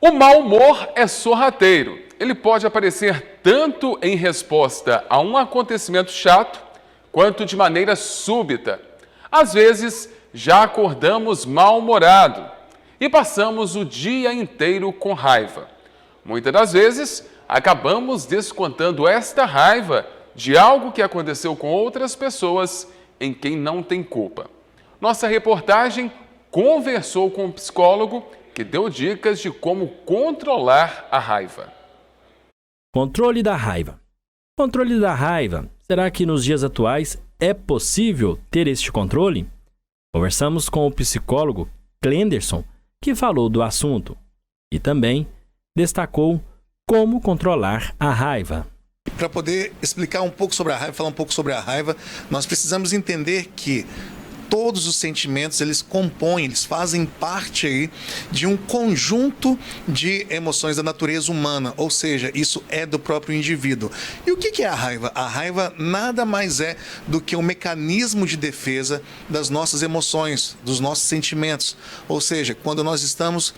O mau humor é sorrateiro. Ele pode aparecer tanto em resposta a um acontecimento chato, quanto de maneira súbita. Às vezes, já acordamos mal-humorado e passamos o dia inteiro com raiva. Muitas das vezes, acabamos descontando esta raiva de algo que aconteceu com outras pessoas em quem não tem culpa. Nossa reportagem conversou com um psicólogo que deu dicas de como controlar a raiva. Controle da raiva. Controle da raiva. Será que nos dias atuais é possível ter este controle? Conversamos com o psicólogo Clenderson, que falou do assunto e também destacou como controlar a raiva. Para poder explicar um pouco sobre a raiva, falar um pouco sobre a raiva, nós precisamos entender que todos os sentimentos, eles compõem, eles fazem parte aí de um conjunto de emoções da natureza humana, ou seja, isso é do próprio indivíduo. E o que é a raiva? A raiva nada mais é do que um mecanismo de defesa das nossas emoções, dos nossos sentimentos. Ou seja, quando nós estamos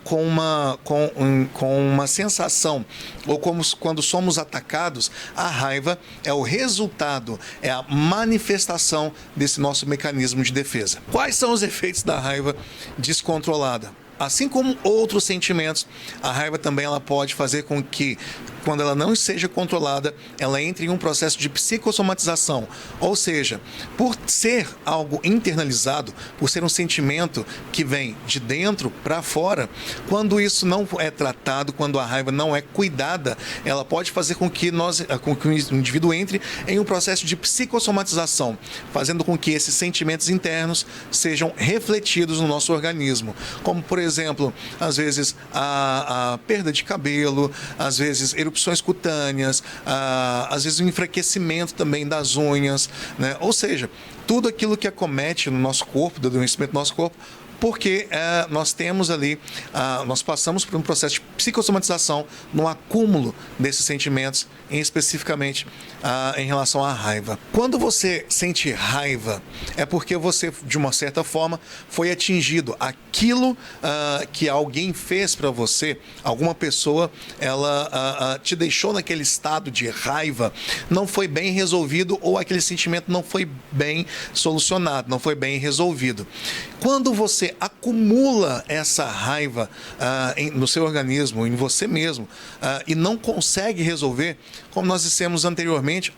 com uma sensação, ou quando somos atacados, a raiva é o resultado, é a manifestação desse nosso mecanismo de defesa. Quais são os efeitos da raiva descontrolada? Assim como outros sentimentos, a raiva também ela pode fazer com que, quando ela não seja controlada, ela entre em um processo de psicossomatização. Ou seja, por ser algo internalizado, por ser um sentimento que vem de dentro para fora, quando isso não é tratado, quando a raiva não é cuidada, ela pode fazer com que o indivíduo entre em um processo de psicossomatização, fazendo com que esses sentimentos internos sejam refletidos no nosso organismo. Como, por exemplo, às vezes a perda de cabelo, às vezes erupções cutâneas, às vezes o enfraquecimento também das unhas, né? Ou seja, tudo aquilo que acomete no nosso corpo, do adoecimento do nosso corpo, porque nós temos ali, nós passamos por um processo de psicossomatização no acúmulo desses sentimentos, especificamente em relação à raiva. Quando você sente raiva, é porque você, de uma certa forma, foi atingido. Aquilo que alguém fez para você, alguma pessoa, ela te deixou naquele estado de raiva, não foi bem resolvido ou aquele sentimento não foi bem solucionado, não foi bem resolvido. Quando você acumula essa raiva no seu organismo, em você mesmo, e não consegue resolver, como nós dissemos anteriormente,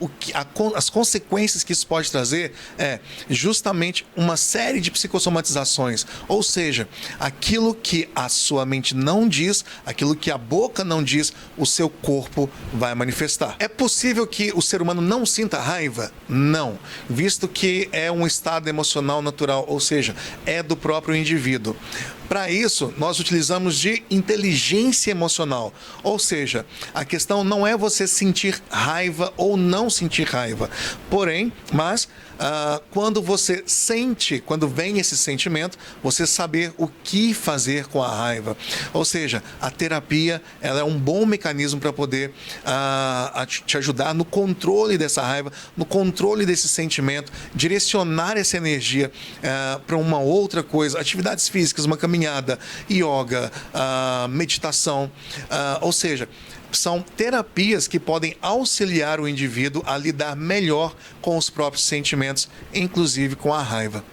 as consequências que isso pode trazer é justamente uma série de psicossomatizações, ou seja, aquilo que a sua mente não diz, aquilo que a boca não diz, o seu corpo vai manifestar. É possível que o ser humano não sinta raiva? Não, visto que é um estado emocional natural, ou seja, é do próprio indivíduo. Para isso, nós utilizamos de inteligência emocional, ou seja, a questão não é você sentir raiva ou não sentir raiva, mas quando você sente, quando vem esse sentimento, você saber o que fazer com a raiva. Ou seja, a terapia ela é um bom mecanismo para poder te ajudar no controle dessa raiva, no controle desse sentimento, direcionar essa energia para uma outra coisa, atividades físicas, uma caminhada, yoga, meditação, ou seja, são terapias que podem auxiliar o indivíduo a lidar melhor com os próprios sentimentos, inclusive com a raiva.